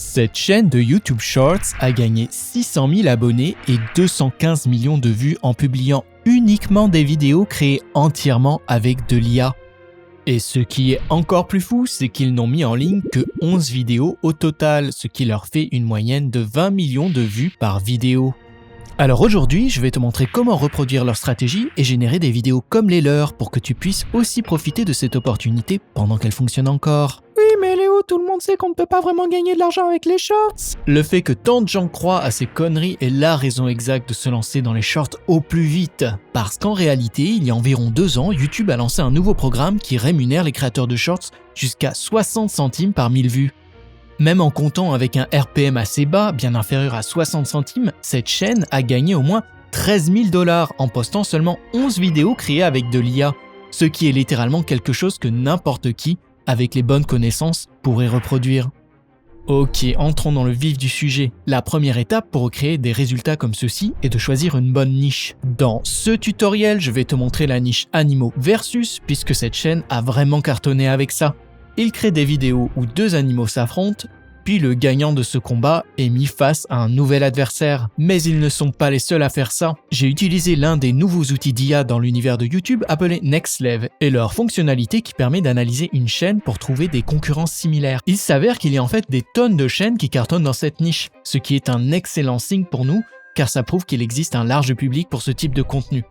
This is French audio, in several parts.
Cette chaîne de YouTube Shorts a gagné 600 000 abonnés et 215 millions de vues en publiant uniquement des vidéos créées entièrement avec de l'IA. Et ce qui est encore plus fou, c'est qu'ils n'ont mis en ligne que 11 vidéos au total, ce qui leur fait une moyenne de 20 millions de vues par vidéo. Alors aujourd'hui, je vais te montrer comment reproduire leur stratégie et générer des vidéos comme les leurs pour que tu puisses aussi profiter de cette opportunité pendant qu'elle fonctionne encore. Oui, mais Léo, tout le monde sait qu'on ne peut pas vraiment gagner de l'argent avec les shorts. Le fait que tant de gens croient à ces conneries est la raison exacte de se lancer dans les shorts au plus vite. Parce qu'en réalité, il y a environ 2 ans, YouTube a lancé un nouveau programme qui rémunère les créateurs de shorts jusqu'à 60 centimes par 1000 vues. Même en comptant avec un RPM assez bas, bien inférieur à 60 centimes, cette chaîne a gagné au moins 13 000 $ en postant seulement 11 vidéos créées avec de l'IA, ce qui est littéralement quelque chose que n'importe qui, avec les bonnes connaissances, pourrait reproduire. Ok, entrons dans le vif du sujet. La première étape pour créer des résultats comme ceci est de choisir une bonne niche. Dans ce tutoriel, je vais te montrer la niche animaux versus, puisque cette chaîne a vraiment cartonné avec ça. Il crée des vidéos où 2 animaux s'affrontent, puis le gagnant de ce combat est mis face à un nouvel adversaire. Mais ils ne sont pas les seuls à faire ça. J'ai utilisé l'un des nouveaux outils d'IA dans l'univers de YouTube appelé Nextlev et leur fonctionnalité qui permet d'analyser une chaîne pour trouver des concurrents similaires. Il s'avère qu'il y a en fait des tonnes de chaînes qui cartonnent dans cette niche, ce qui est un excellent signe pour nous car ça prouve qu'il existe un large public pour ce type de contenu.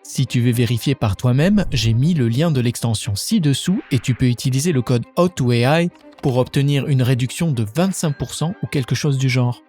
Si tu veux vérifier par toi-même, j'ai mis le lien de l'extension ci-dessous et tu peux utiliser le code How2AI pour obtenir une réduction de 25% ou quelque chose du genre.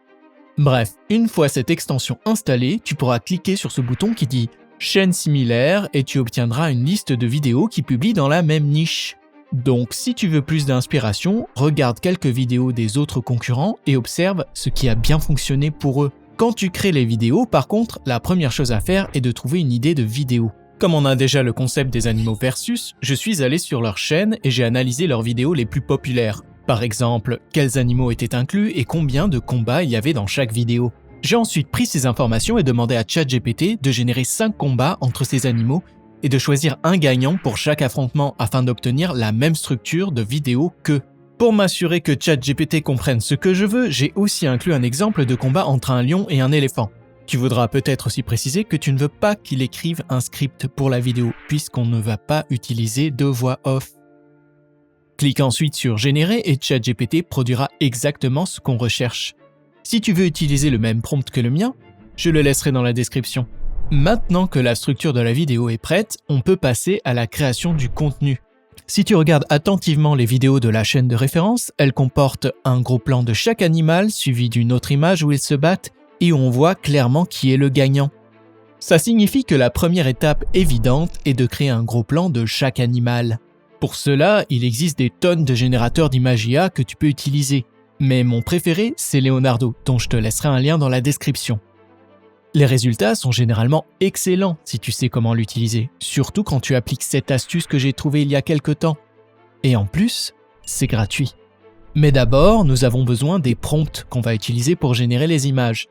Bref, une fois cette extension installée, tu pourras cliquer sur ce bouton qui dit « Chaîne similaire » et tu obtiendras une liste de vidéos qui publient dans la même niche. Donc si tu veux plus d'inspiration, regarde quelques vidéos des autres concurrents et observe ce qui a bien fonctionné pour eux. Quand tu crées les vidéos, par contre, la première chose à faire est de trouver une idée de vidéo. Comme on a déjà le concept des animaux versus, je suis allé sur leur chaîne et j'ai analysé leurs vidéos les plus populaires. Par exemple, quels animaux étaient inclus et combien de combats il y avait dans chaque vidéo. J'ai ensuite pris ces informations et demandé à ChatGPT de générer 5 combats entre ces animaux et de choisir un gagnant pour chaque affrontement afin d'obtenir la même structure de vidéo qu'eux. Pour m'assurer que ChatGPT comprenne ce que je veux, j'ai aussi inclus un exemple de combat entre un lion et un éléphant. Tu voudras peut-être aussi préciser que tu ne veux pas qu'il écrive un script pour la vidéo, puisqu'on ne va pas utiliser de voix off. Clique ensuite sur Générer et ChatGPT produira exactement ce qu'on recherche. Si tu veux utiliser le même prompt que le mien, je le laisserai dans la description. Maintenant que la structure de la vidéo est prête, on peut passer à la création du contenu. Si tu regardes attentivement les vidéos de la chaîne de référence, elles comportent un gros plan de chaque animal suivi d'une autre image où ils se battent et on voit clairement qui est le gagnant. Ça signifie que la première étape évidente est de créer un gros plan de chaque animal. Pour cela, il existe des tonnes de générateurs d'images IA que tu peux utiliser. Mais mon préféré, c'est Leonardo, dont je te laisserai un lien dans la description. Les résultats sont généralement excellents si tu sais comment l'utiliser, surtout quand tu appliques cette astuce que j'ai trouvée il y a quelque temps. Et en plus, c'est gratuit. Mais d'abord, nous avons besoin des prompts qu'on va utiliser pour générer les images.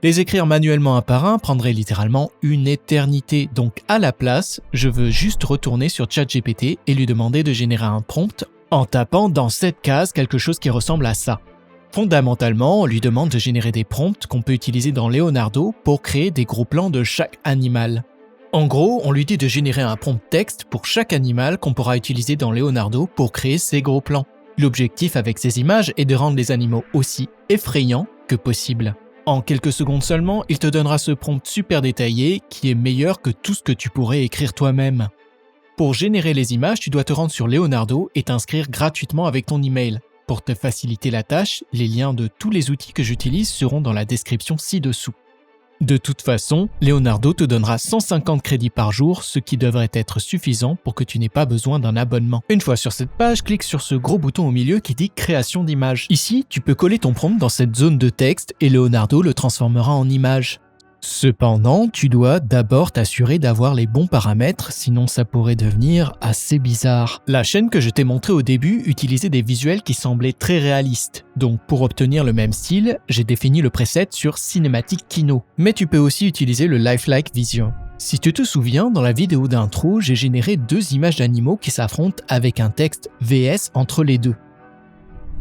Les écrire manuellement un par un prendrait littéralement une éternité, donc à la place, je veux juste retourner sur ChatGPT et lui demander de générer un prompt en tapant dans cette case quelque chose qui ressemble à ça. Fondamentalement, on lui demande de générer des prompts qu'on peut utiliser dans Leonardo pour créer des gros plans de chaque animal. En gros, on lui dit de générer un prompt texte pour chaque animal qu'on pourra utiliser dans Leonardo pour créer ces gros plans. L'objectif avec ces images est de rendre les animaux aussi effrayants que possible. En quelques secondes seulement, il te donnera ce prompt super détaillé qui est meilleur que tout ce que tu pourrais écrire toi-même. Pour générer les images, tu dois te rendre sur Leonardo et t'inscrire gratuitement avec ton email. Pour te faciliter la tâche, les liens de tous les outils que j'utilise seront dans la description ci-dessous. De toute façon, Leonardo te donnera 150 crédits par jour, ce qui devrait être suffisant pour que tu n'aies pas besoin d'un abonnement. Une fois sur cette page, clique sur ce gros bouton au milieu qui dit « Création d'image ». Ici, tu peux coller ton prompt dans cette zone de texte et Leonardo le transformera en image. Cependant, tu dois d'abord t'assurer d'avoir les bons paramètres, sinon ça pourrait devenir assez bizarre. La chaîne que je t'ai montrée au début utilisait des visuels qui semblaient très réalistes. Donc pour obtenir le même style, j'ai défini le preset sur Cinematic Kino. Mais tu peux aussi utiliser le Lifelike Vision. Si tu te souviens, dans la vidéo d'intro, j'ai généré 2 images d'animaux qui s'affrontent avec un texte VS entre les deux.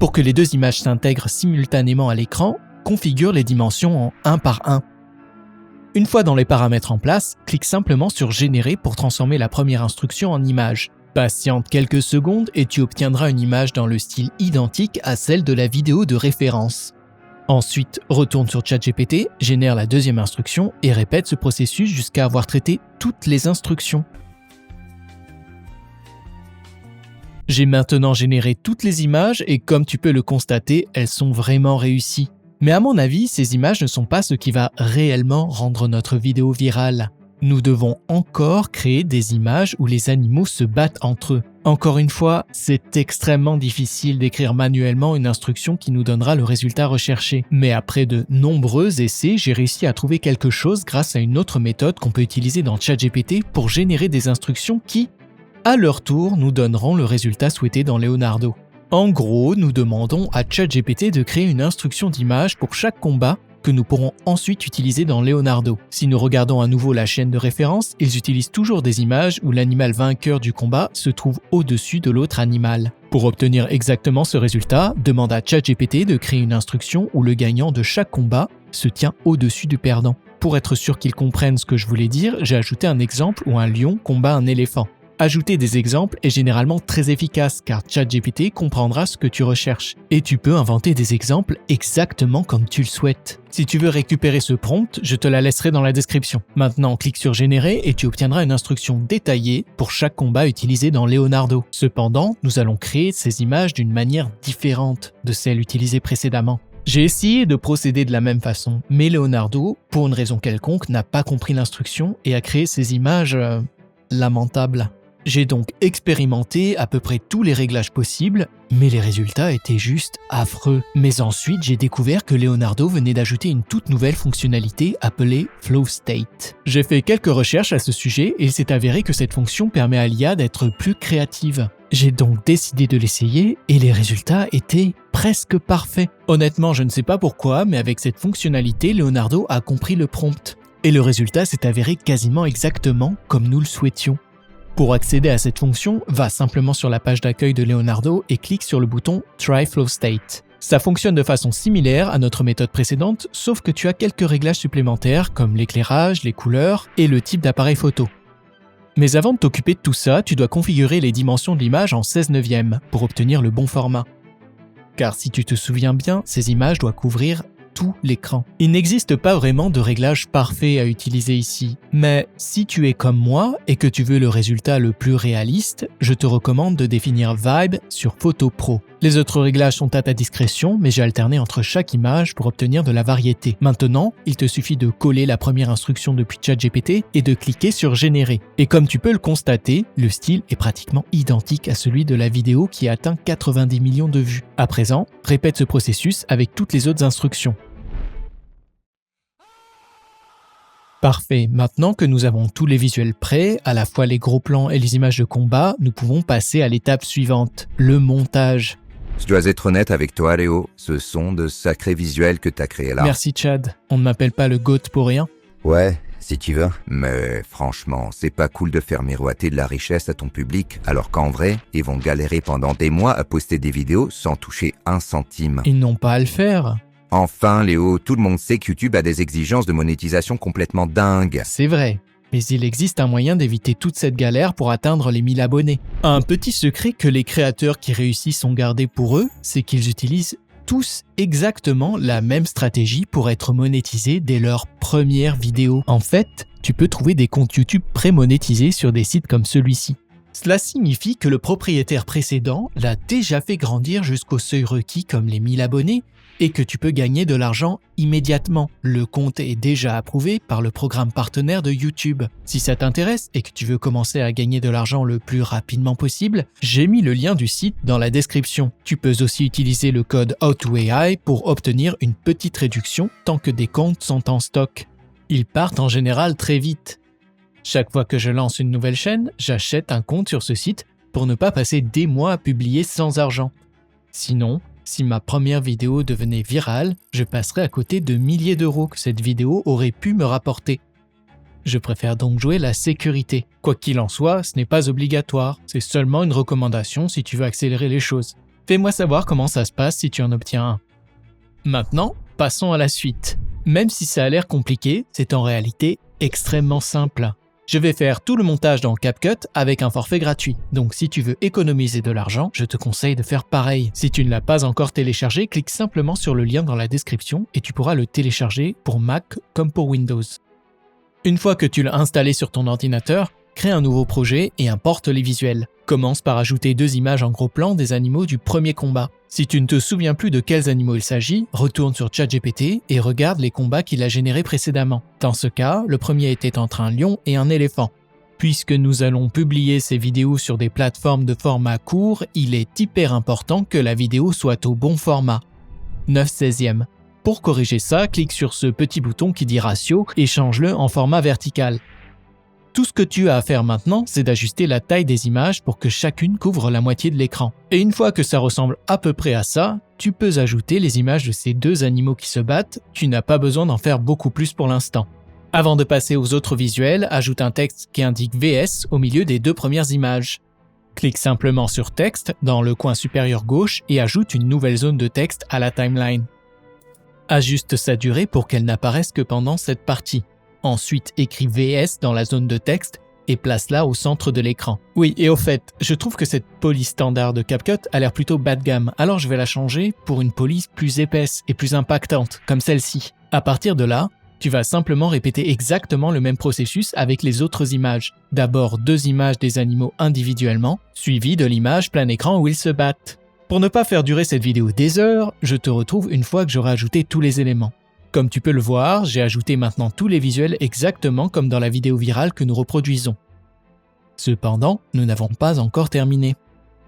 Pour que les deux images s'intègrent simultanément à l'écran, configure les dimensions en 1 par 1. Une fois dans les paramètres en place, clique simplement sur Générer pour transformer la première instruction en image. Patiente quelques secondes et tu obtiendras une image dans le style identique à celle de la vidéo de référence. Ensuite, retourne sur ChatGPT, génère la deuxième instruction et répète ce processus jusqu'à avoir traité toutes les instructions. J'ai maintenant généré toutes les images et comme tu peux le constater, elles sont vraiment réussies. Mais à mon avis, ces images ne sont pas ce qui va réellement rendre notre vidéo virale. Nous devons encore créer des images où les animaux se battent entre eux. Encore une fois, c'est extrêmement difficile d'écrire manuellement une instruction qui nous donnera le résultat recherché. Mais après de nombreux essais, j'ai réussi à trouver quelque chose grâce à une autre méthode qu'on peut utiliser dans ChatGPT pour générer des instructions qui, à leur tour, nous donneront le résultat souhaité dans Leonardo. En gros, nous demandons à ChatGPT de créer une instruction d'image pour chaque combat que nous pourrons ensuite utiliser dans Leonardo. Si nous regardons à nouveau la chaîne de référence, ils utilisent toujours des images où l'animal vainqueur du combat se trouve au-dessus de l'autre animal. Pour obtenir exactement ce résultat, demande à ChatGPT de créer une instruction où le gagnant de chaque combat se tient au-dessus du perdant. Pour être sûr qu'ils comprennent ce que je voulais dire, j'ai ajouté un exemple où un lion combat un éléphant. Ajouter des exemples est généralement très efficace car ChatGPT comprendra ce que tu recherches et tu peux inventer des exemples exactement comme tu le souhaites. Si tu veux récupérer ce prompt, je te la laisserai dans la description. Maintenant, clique sur Générer et tu obtiendras une instruction détaillée pour chaque combat utilisé dans Leonardo. Cependant, nous allons créer ces images d'une manière différente de celle utilisée précédemment. J'ai essayé de procéder de la même façon, mais Leonardo, pour une raison quelconque, n'a pas compris l'instruction et a créé ces images lamentables. J'ai donc expérimenté à peu près tous les réglages possibles, mais les résultats étaient juste affreux. Mais ensuite, j'ai découvert que Leonardo venait d'ajouter une toute nouvelle fonctionnalité appelée Flow State. J'ai fait quelques recherches à ce sujet et il s'est avéré que cette fonction permet à l'IA d'être plus créative. J'ai donc décidé de l'essayer et les résultats étaient presque parfaits. Honnêtement, je ne sais pas pourquoi, mais avec cette fonctionnalité, Leonardo a compris le prompt. Et le résultat s'est avéré quasiment exactement comme nous le souhaitions. Pour accéder à cette fonction, va simplement sur la page d'accueil de Leonardo et clique sur le bouton Try Flow State. Ça fonctionne de façon similaire à notre méthode précédente, sauf que tu as quelques réglages supplémentaires comme l'éclairage, les couleurs et le type d'appareil photo. Mais avant de t'occuper de tout ça, tu dois configurer les dimensions de l'image en 16/9 pour obtenir le bon format. Car si tu te souviens bien, ces images doivent couvrir tout l'écran. Il n'existe pas vraiment de réglage parfait à utiliser ici, mais si tu es comme moi et que tu veux le résultat le plus réaliste, je te recommande de définir Vibe sur Photo Pro. Les autres réglages sont à ta discrétion, mais j'ai alterné entre chaque image pour obtenir de la variété. Maintenant, il te suffit de coller la première instruction depuis ChatGPT et de cliquer sur Générer. Et comme tu peux le constater, le style est pratiquement identique à celui de la vidéo qui a atteint 90 millions de vues. À présent, répète ce processus avec toutes les autres instructions. Parfait, maintenant que nous avons tous les visuels prêts, à la fois les gros plans et les images de combat, nous pouvons passer à l'étape suivante, le montage. Je dois être honnête avec toi, Léo, ce sont de sacrés visuels que t'as créés là. Merci Chad, on ne m'appelle pas le GOAT pour rien. Ouais, si tu veux. Mais franchement, c'est pas cool de faire miroiter de la richesse à ton public, alors qu'en vrai, ils vont galérer pendant des mois à poster des vidéos sans toucher un centime. Ils n'ont pas à le faire. Enfin, Léo, tout le monde sait que YouTube a des exigences de monétisation complètement dingues. C'est vrai, mais il existe un moyen d'éviter toute cette galère pour atteindre les 1000 abonnés. Un petit secret que les créateurs qui réussissent ont gardé pour eux, c'est qu'ils utilisent tous exactement la même stratégie pour être monétisés dès leur première vidéo. En fait, tu peux trouver des comptes YouTube pré-monétisés sur des sites comme celui-ci. Cela signifie que le propriétaire précédent l'a déjà fait grandir jusqu'au seuil requis comme les 1000 abonnés et que tu peux gagner de l'argent immédiatement. Le compte est déjà approuvé par le programme partenaire de YouTube. Si ça t'intéresse et que tu veux commencer à gagner de l'argent le plus rapidement possible, j'ai mis le lien du site dans la description. Tu peux aussi utiliser le code How2AI pour obtenir une petite réduction tant que des comptes sont en stock. Ils partent en général très vite. Chaque fois que je lance une nouvelle chaîne, j'achète un compte sur ce site pour ne pas passer des mois à publier sans argent. Sinon, si ma première vidéo devenait virale, je passerais à côté de milliers d'euros que cette vidéo aurait pu me rapporter. Je préfère donc jouer la sécurité. Quoi qu'il en soit, ce n'est pas obligatoire, c'est seulement une recommandation si tu veux accélérer les choses. Fais-moi savoir comment ça se passe si tu en obtiens un. Maintenant, passons à la suite. Même si ça a l'air compliqué, c'est en réalité extrêmement simple. Je vais faire tout le montage dans CapCut avec un forfait gratuit. Donc si tu veux économiser de l'argent, je te conseille de faire pareil. Si tu ne l'as pas encore téléchargé, clique simplement sur le lien dans la description et tu pourras le télécharger pour Mac comme pour Windows. Une fois que tu l'as installé sur ton ordinateur, crée un nouveau projet et importe les visuels. Commence par ajouter 2 images en gros plan des animaux du premier combat. Si tu ne te souviens plus de quels animaux il s'agit, retourne sur ChatGPT et regarde les combats qu'il a générés précédemment. Dans ce cas, le premier était entre un lion et un éléphant. Puisque nous allons publier ces vidéos sur des plateformes de format court, il est hyper important que la vidéo soit au bon format. 9/16. Pour corriger ça, clique sur ce petit bouton qui dit ratio et change-le en format vertical. Tout ce que tu as à faire maintenant, c'est d'ajuster la taille des images pour que chacune couvre la moitié de l'écran. Et une fois que ça ressemble à peu près à ça, tu peux ajouter les images de ces 2 animaux qui se battent, tu n'as pas besoin d'en faire beaucoup plus pour l'instant. Avant de passer aux autres visuels, ajoute un texte qui indique VS au milieu des 2 premières images. Clique simplement sur Texte dans le coin supérieur gauche et ajoute une nouvelle zone de texte à la timeline. Ajuste sa durée pour qu'elle n'apparaisse que pendant cette partie. Ensuite, écris VS dans la zone de texte et place-la au centre de l'écran. Oui, et au fait, je trouve que cette police standard de CapCut a l'air plutôt bas de gamme, alors je vais la changer pour une police plus épaisse et plus impactante, comme celle-ci. À partir de là, tu vas simplement répéter exactement le même processus avec les autres images. D'abord 2 images des animaux individuellement, suivies de l'image plein écran où ils se battent. Pour ne pas faire durer cette vidéo des heures, je te retrouve une fois que j'aurai ajouté tous les éléments. Comme tu peux le voir, j'ai ajouté maintenant tous les visuels exactement comme dans la vidéo virale que nous reproduisons. Cependant, nous n'avons pas encore terminé.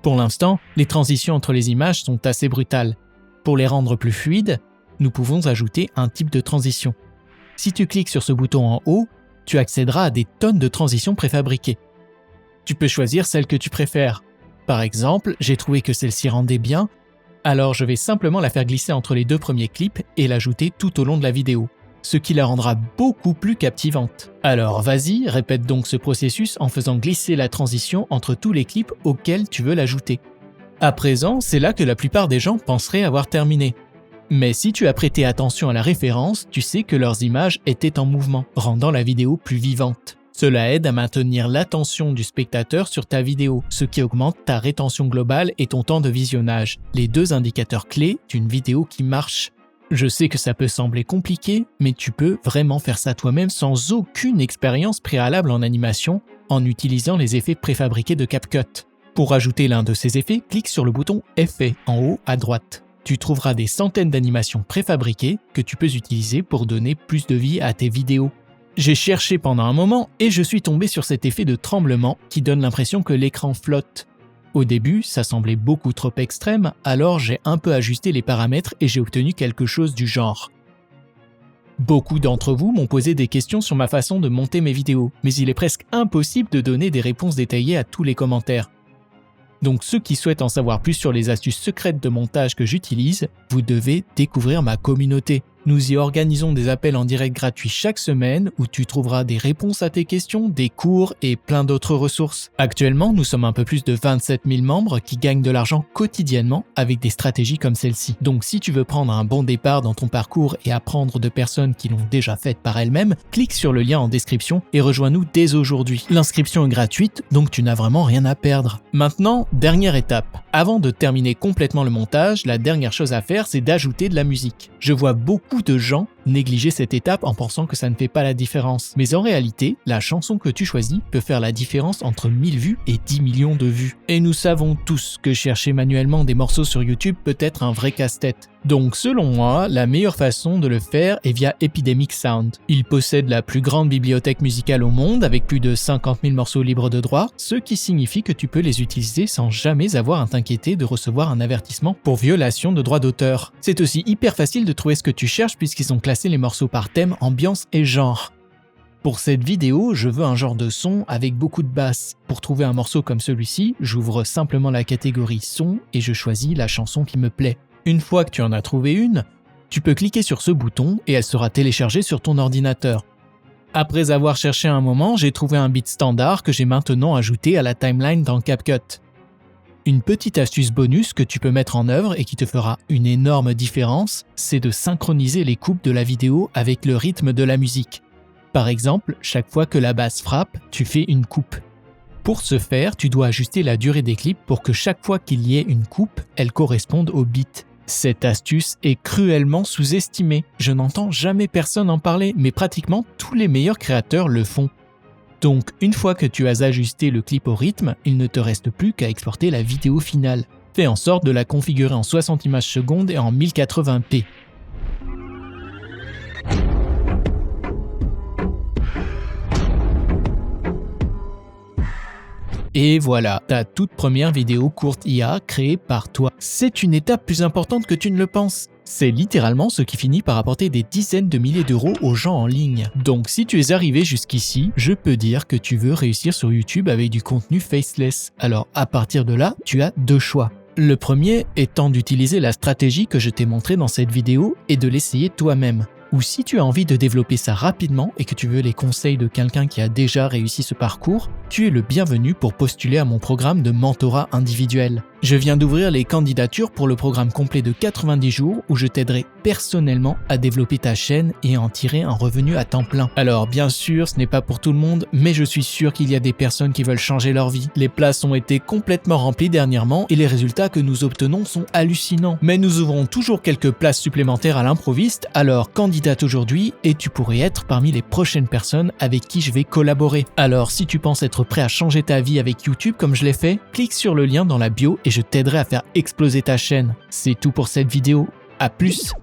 Pour l'instant, les transitions entre les images sont assez brutales. Pour les rendre plus fluides, nous pouvons ajouter un type de transition. Si tu cliques sur ce bouton en haut, tu accéderas à des tonnes de transitions préfabriquées. Tu peux choisir celle que tu préfères. Par exemple, j'ai trouvé que celle-ci rendait bien, alors je vais simplement la faire glisser entre les 2 premiers clips et l'ajouter tout au long de la vidéo, ce qui la rendra beaucoup plus captivante. Alors vas-y, répète donc ce processus en faisant glisser la transition entre tous les clips auxquels tu veux l'ajouter. À présent, c'est là que la plupart des gens penseraient avoir terminé. Mais si tu as prêté attention à la référence, tu sais que leurs images étaient en mouvement, rendant la vidéo plus vivante. Cela aide à maintenir l'attention du spectateur sur ta vidéo, ce qui augmente ta rétention globale et ton temps de visionnage, les 2 indicateurs clés d'une vidéo qui marche. Je sais que ça peut sembler compliqué, mais tu peux vraiment faire ça toi-même sans aucune expérience préalable en animation en utilisant les effets préfabriqués de CapCut. Pour ajouter l'un de ces effets, clique sur le bouton « Effets » en haut à droite. Tu trouveras des centaines d'animations préfabriquées que tu peux utiliser pour donner plus de vie à tes vidéos. J'ai cherché pendant un moment et je suis tombé sur cet effet de tremblement qui donne l'impression que l'écran flotte. Au début, ça semblait beaucoup trop extrême, alors j'ai un peu ajusté les paramètres et j'ai obtenu quelque chose du genre. Beaucoup d'entre vous m'ont posé des questions sur ma façon de monter mes vidéos, mais il est presque impossible de donner des réponses détaillées à tous les commentaires. Donc ceux qui souhaitent en savoir plus sur les astuces secrètes de montage que j'utilise, vous devez découvrir ma communauté. Nous y organisons des appels en direct gratuits chaque semaine où tu trouveras des réponses à tes questions, des cours et plein d'autres ressources. Actuellement, nous sommes un peu plus de 27 000 membres qui gagnent de l'argent quotidiennement avec des stratégies comme celle-ci. Donc si tu veux prendre un bon départ dans ton parcours et apprendre de personnes qui l'ont déjà fait par elles-mêmes, clique sur le lien en description et rejoins-nous dès aujourd'hui. L'inscription est gratuite, donc tu n'as vraiment rien à perdre. Maintenant, dernière étape. Avant de terminer complètement le montage, la dernière chose à faire, c'est d'ajouter de la musique. Je vois beaucoup de gens négliger cette étape en pensant que ça ne fait pas la différence. Mais en réalité, la chanson que tu choisis peut faire la différence entre 1000 vues et 10 millions de vues. Et nous savons tous que chercher manuellement des morceaux sur YouTube peut être un vrai casse-tête. Donc selon moi, la meilleure façon de le faire est via Epidemic Sound. Il possède la plus grande bibliothèque musicale au monde avec plus de 50 000 morceaux libres de droit, ce qui signifie que tu peux les utiliser sans jamais avoir à t'inquiéter de recevoir un avertissement pour violation de droits d'auteur. C'est aussi hyper facile de trouver ce que tu cherches puisqu'ils ont classé les morceaux par thème, ambiance et genre. Pour cette vidéo, je veux un genre de son avec beaucoup de basse. Pour trouver un morceau comme celui-ci, j'ouvre simplement la catégorie son et je choisis la chanson qui me plaît. Une fois que tu en as trouvé une, tu peux cliquer sur ce bouton et elle sera téléchargée sur ton ordinateur. Après avoir cherché un moment, j'ai trouvé un beat standard que j'ai maintenant ajouté à la timeline dans CapCut. Une petite astuce bonus que tu peux mettre en œuvre et qui te fera une énorme différence, c'est de synchroniser les coupes de la vidéo avec le rythme de la musique. Par exemple, chaque fois que la basse frappe, tu fais une coupe. Pour ce faire, tu dois ajuster la durée des clips pour que chaque fois qu'il y ait une coupe, elle corresponde au beat. Cette astuce est cruellement sous-estimée. Je n'entends jamais personne en parler, mais pratiquement tous les meilleurs créateurs le font. Donc, une fois que tu as ajusté le clip au rythme, il ne te reste plus qu'à exporter la vidéo finale. Fais en sorte de la configurer en 60 images secondes et en 1080p. Et voilà, ta toute première vidéo courte IA créée par toi. C'est une étape plus importante que tu ne le penses. C'est littéralement ce qui finit par apporter des dizaines de milliers d'euros aux gens en ligne. Donc si tu es arrivé jusqu'ici, je peux dire que tu veux réussir sur YouTube avec du contenu faceless. Alors à partir de là, tu as deux choix. Le premier étant d'utiliser la stratégie que je t'ai montrée dans cette vidéo et de l'essayer toi-même. Ou si tu as envie de développer ça rapidement et que tu veux les conseils de quelqu'un qui a déjà réussi ce parcours, tu es le bienvenu pour postuler à mon programme de mentorat individuel. Je viens d'ouvrir les candidatures pour le programme complet de 90 jours où je t'aiderai personnellement à développer ta chaîne et à en tirer un revenu à temps plein. Alors bien sûr, ce n'est pas pour tout le monde, mais je suis sûr qu'il y a des personnes qui veulent changer leur vie. Les places ont été complètement remplies dernièrement et les résultats que nous obtenons sont hallucinants. Mais nous ouvrons toujours quelques places supplémentaires à l'improviste, alors candidate aujourd'hui et tu pourrais être parmi les prochaines personnes avec qui je vais collaborer. Alors si tu penses être prêt à changer ta vie avec YouTube comme je l'ai fait, clique sur le lien dans la bio et je t'aiderai à faire exploser ta chaîne. C'est tout pour cette vidéo. À plus!